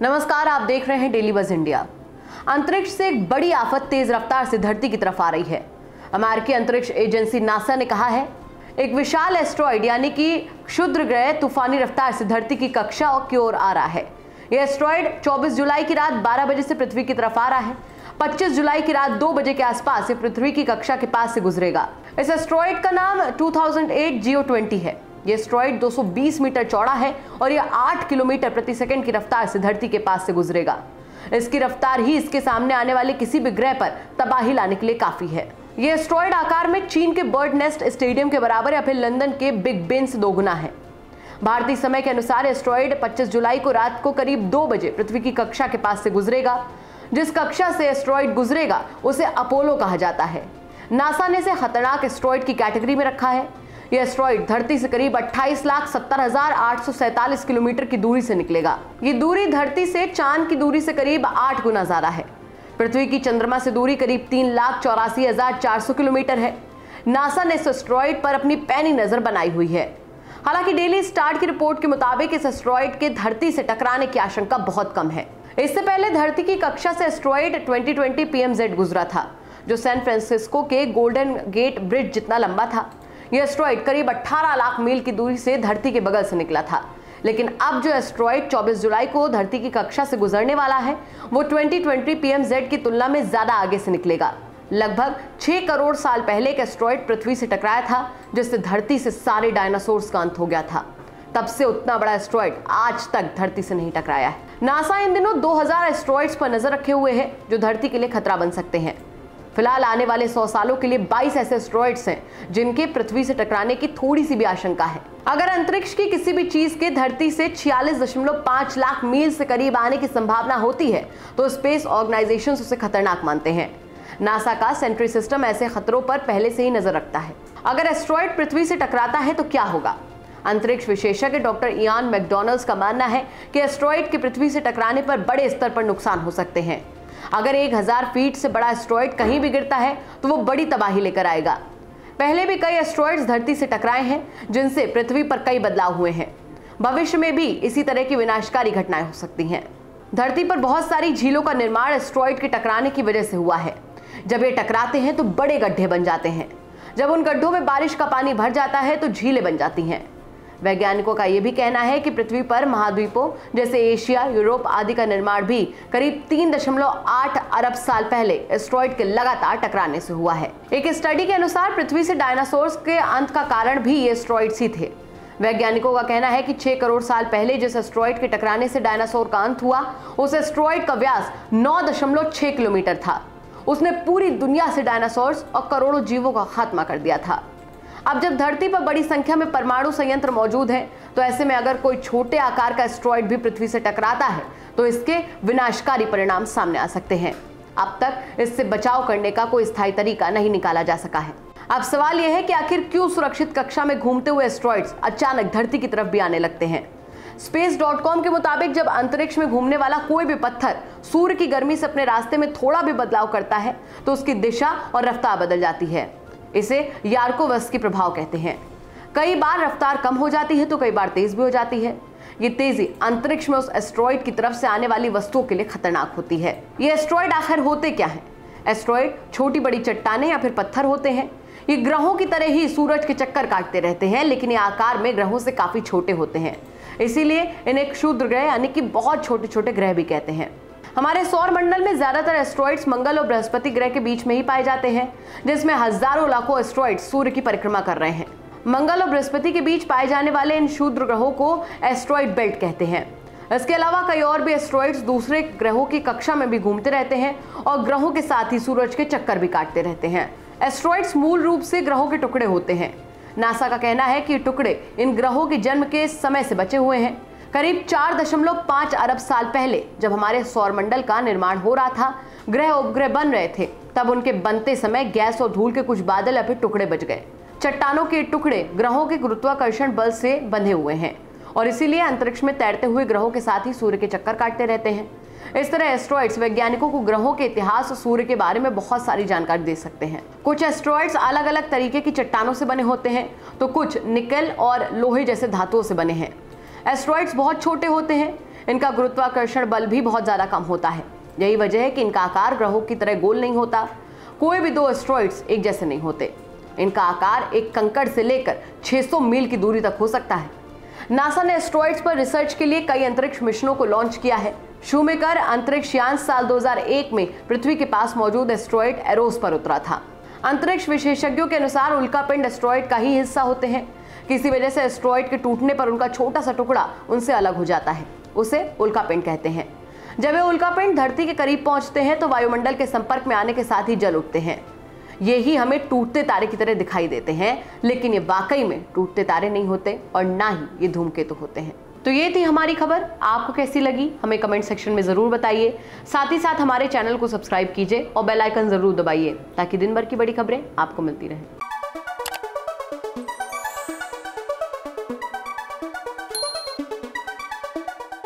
नमस्कार, आप देख रहे हैं डेली बज़ इंडिया। अंतरिक्ष से एक बड़ी आफत तेज रफ्तार से धरती की तरफ आ रही है। अमेरिकी अंतरिक्ष एजेंसी नासा ने कहा है, एक विशाल एस्ट्रॉइड यानी कि क्षुद्र ग्रह तूफानी रफ्तार से धरती की कक्षा की ओर आ रहा है। यह एस्ट्रॉइड 24 जुलाई की रात 12 बजे से पृथ्वी की तरफ आ रहा है। 25 जुलाई की रात 2 बजे के आसपास ये पृथ्वी की कक्षा के पास से गुजरेगा। इस एस्ट्रॉइड का नाम 2008 GEO-20 है। यह एस्ट्रॉइड 220 मीटर चौड़ा है और यह 8 किलोमीटर प्रति सेकंड की रफ्तार से धरती के पास से गुजरेगा। इसकी रफ्तार ही इसके सामने आने वाले किसी भी ग्रह पर तबाही लाने के लिए काफी है। यह एस्ट्रॉइड आकार में चीन के बर्ड नेस्ट स्टेडियम के बराबर या फिर लंदन के बिग बेन से दोगुना है। भारतीय समय के अनुसार एस्ट्रॉइड 25 जुलाई को रात को करीब 2 बजे पृथ्वी की कक्षा के पास से गुजरेगा। जिस कक्षा से एस्ट्रॉइड गुजरेगा उसे अपोलो कहा जाता है। नासा ने इसे खतरनाक एस्ट्रॉइड की कैटेगरी में रखा है। यह एस्ट्रॉइड धरती से करीब 28,70,847 किलोमीटर की दूरी से निकलेगा। ये दूरी धरती से चांद की दूरी से करीब 8 गुना ज्यादा है। पृथ्वी की चंद्रमा से दूरी करीब 3,84,400 किलोमीटर है। नासा ने इस एस्ट्रॉइड पर अपनी पैनी नजर बनाई हुई है। हालांकि डेली स्टार्ट की रिपोर्ट के मुताबिक इस एस्ट्रॉइड के धरती से टकराने की आशंका बहुत कम है। इससे पहले धरती की कक्षा से एस्ट्रॉइड 2020 PMZ गुजरा था, जो सैन फ्रांसिस्को के गोल्डन गेट ब्रिज जितना लंबा था। यह एस्ट्रॉइड करीब 18 लाख मील की दूरी से धरती के बगल से निकला था। लेकिन अब जो एस्ट्रॉइड 24 जुलाई को धरती की कक्षा से गुजरने वाला है, वो 2020 PMZ की तुलना में ज्यादा आगे से निकलेगा। लगभग 6 करोड़ साल पहले एक एस्ट्रॉइड पृथ्वी से टकराया था, जिससे धरती से सारे डायनासोर्स का अंत हो गया था। तब से उतना बड़ा एस्ट्रॉइड आज तक धरती से नहीं टकराया है। नासा इन दिनों 2000 एस्ट्रॉइड्स पर नजर रखे हुए है, जो धरती के लिए खतरा बन सकते हैं। फिलहाल आने वाले 100 सालों के लिए 22 ऐसे एस्ट्रॉइड्स हैं जिनके पृथ्वी से टकराने की थोड़ी सी भी आशंका है। अगर अंतरिक्ष की किसी भी चीज के धरती से 46.5 लाख मील से करीब आने की संभावना होती है, तो स्पेस ऑर्गेनाइजेशन उसे खतरनाक मानते हैं। नासा का सेंट्री सिस्टम ऐसे खतरों पर पहले से ही नजर रखता है। अगर एस्ट्रॉइड पृथ्वी से टकराता है तो क्या होगा? अंतरिक्ष विशेषज्ञ डॉक्टर इयान मैकडॉनल्ड्स का मानना है कि एस्ट्रॉइड के पृथ्वी से टकराने पर बड़े स्तर पर नुकसान हो सकते हैं। अगर 1000 फीट से बड़ा एस्ट्रॉइड कहीं भी गिरता है तो वो बड़ी तबाही लेकर आएगा। पहले भी कई एस्ट्रॉइड्स धरती से टकराए हैं, जिनसे पृथ्वी पर कई बदलाव हुए हैं। भविष्य में भी इसी तरह की विनाशकारी घटनाएं हो सकती हैं। धरती पर बहुत सारी झीलों का निर्माण एस्ट्रॉइड के टकराने की वजह से हुआ है। जब ये टकराते हैं तो बड़े गड्ढे बन जाते हैं। जब उन गड्ढों में बारिश का पानी भर जाता है तो झीलें बन जाती हैं। वैज्ञानिकों का यह भी कहना है कि पृथ्वी पर महाद्वीपों जैसे एशिया, यूरोप आदि का निर्माण भी करीब 3.8 अरब साल पहले एस्ट्रॉइड के लगातार टकराने से हुआ है। एक स्टडी के अनुसार पृथ्वी से डायनासोर्स के अंत का कारण भी ये एस्ट्रॉइड्स ही थे। वैज्ञानिकों का कहना है कि 6 करोड़ साल पहले जिस एस्ट्रॉइड के टकराने से डायनासोर का अंत हुआ, उस एस्ट्रॉइड का व्यास 9.6 किलोमीटर था। उसने पूरी दुनिया से डायनासोर्स और करोड़ों जीवों का खात्मा कर दिया था। अब जब धरती पर बड़ी संख्या में परमाणु संयंत्र मौजूद हैं, तो ऐसे में अगर कोई छोटे आकार का एस्ट्रॉइड भी पृथ्वी से टकराता है तो इसके विनाशकारी परिणाम सामने आ सकते हैं। अब तक इससे बचाव करने का कोई स्थायी तरीका नहीं निकाला जा सका है। अब सवाल यह है कि आखिर क्यों सुरक्षित कक्षा में घूमते हुए एस्ट्रॉइड्स अचानक धरती की तरफ भी आने लगते हैं। Space.com के मुताबिक जब अंतरिक्ष में घूमने वाला कोई भी पत्थर सूर्य की गर्मी से अपने रास्ते में थोड़ा भी बदलाव करता है तो उसकी दिशा और रफ्तार बदल जाती है। इसे यारकोवस्की प्रभाव कहते हैं। कई बार रफ्तार कम हो जाती है तो कई बार तेज भी हो जाती है। ये तेजी अंतरिक्ष में उस एस्ट्रॉइड की तरफ से आने वाली वस्तुओं के लिए खतरनाक होती है। ये एस्ट्रॉइड आखिर होते क्या हैं? एस्ट्रॉइड छोटी बड़ी चट्टानें या फिर पत्थर होते हैं। ये ग्रहों की तरह ही सूरज के चक्कर काटते रहते हैं, लेकिन ये आकार में ग्रहों से काफी छोटे होते हैं। इसीलिए इन्हें क्षुद्र ग्रह यानी कि बहुत छोटे छोटे ग्रह भी कहते हैं। हमारे सौर मंडल में ज्यादातर एस्ट्रॉइड्स मंगल और बृहस्पति ग्रह के बीच में ही पाए जाते हैं, जिसमें हजारों लाखों एस्ट्रॉइड्स सूर्य की परिक्रमा कर रहे हैं। मंगल और बृहस्पति के बीच पाए जाने वाले इन क्षुद्र ग्रहों को एस्ट्रॉइड बेल्ट कहते हैं। इसके अलावा कई और भी एस्ट्रॉइड्स दूसरे ग्रहों की कक्षा में भी घूमते रहते हैं और ग्रहों के साथ ही सूरज के चक्कर भी काटते रहते हैं। एस्ट्रॉइड्स मूल रूप से ग्रहों के टुकड़े होते हैं। नासा का कहना है कि टुकड़े इन ग्रहों के जन्म के समय से बचे हुए हैं। करीब 4.5 अरब साल पहले जब हमारे सौरमंडल का निर्माण हो रहा था, ग्रह उपग्रह बन रहे थे, तब उनके बनते समय गैस और धूल के कुछ बादल या फिर टुकड़े बच गए। चट्टानों के टुकड़े ग्रहों के गुरुत्वाकर्षण बल से बंधे हुए हैं और इसीलिए अंतरिक्ष में तैरते हुए ग्रहों के साथ ही सूर्य के चक्कर काटते रहते हैं। इस तरह एस्ट्रॉइड्स वैज्ञानिकों को ग्रहों के इतिहास और सूर्य के बारे में बहुत सारी जानकारी दे सकते हैं। कुछ एस्ट्रॉइड्स अलग अलग तरीके की चट्टानों से बने होते हैं, तो कुछ निकेल और लोहे जैसे धातुओं से बने हैं। एस्ट्रॉइड्स बहुत छोटे होते हैं, इनका गुरुत्वाकर्षण बल भी बहुत ज्यादा कम होता है। यही वजह है कि इनका आकार ग्रहों की तरह गोल नहीं होता। कोई भी दो एस्टेरॉइड्स एक जैसे नहीं होते। इनका आकार एक कंकड़ से लेकर 600 मील की दूरी तक हो सकता है। नासा ने एस्टेरॉइड्स पर रिसर्च के लिए कई अंतरिक्ष मिशनों को लॉन्च किया है। शूमेकर अंतरिक्ष यान साल 2001 में पृथ्वी के पास मौजूद एस्टेरॉइड एरोस पर उतरा था। अंतरिक्ष विशेषज्ञों के अनुसार उल्कापिंड एस्टेरॉइड का ही हिस्सा होते हैं। किसी वजह से एस्टेरॉइड के टूटने पर उनका छोटा सा टुकड़ा उनसे अलग हो जाता है, उसे उल्कापिंड कहते हैं। जब ये उल्कापिंड धरती के करीब पहुंचते हैं तो वायुमंडल के संपर्क में आने के साथ ही जल उठते हैं। ये ही हमें टूटते तारे की तरह दिखाई देते हैं, लेकिन ये वाकई में टूटते तारे नहीं होते और ना ही ये धूमकेतु होते हैं। तो ये थी हमारी खबर। आपको कैसी लगी हमें कमेंट सेक्शन में जरूर बताइए। साथ ही साथ हमारे चैनल को सब्सक्राइब कीजिए और बेल आइकन जरूर दबाइए ताकि दिन भर की बड़ी खबरें आपको मिलती रहें।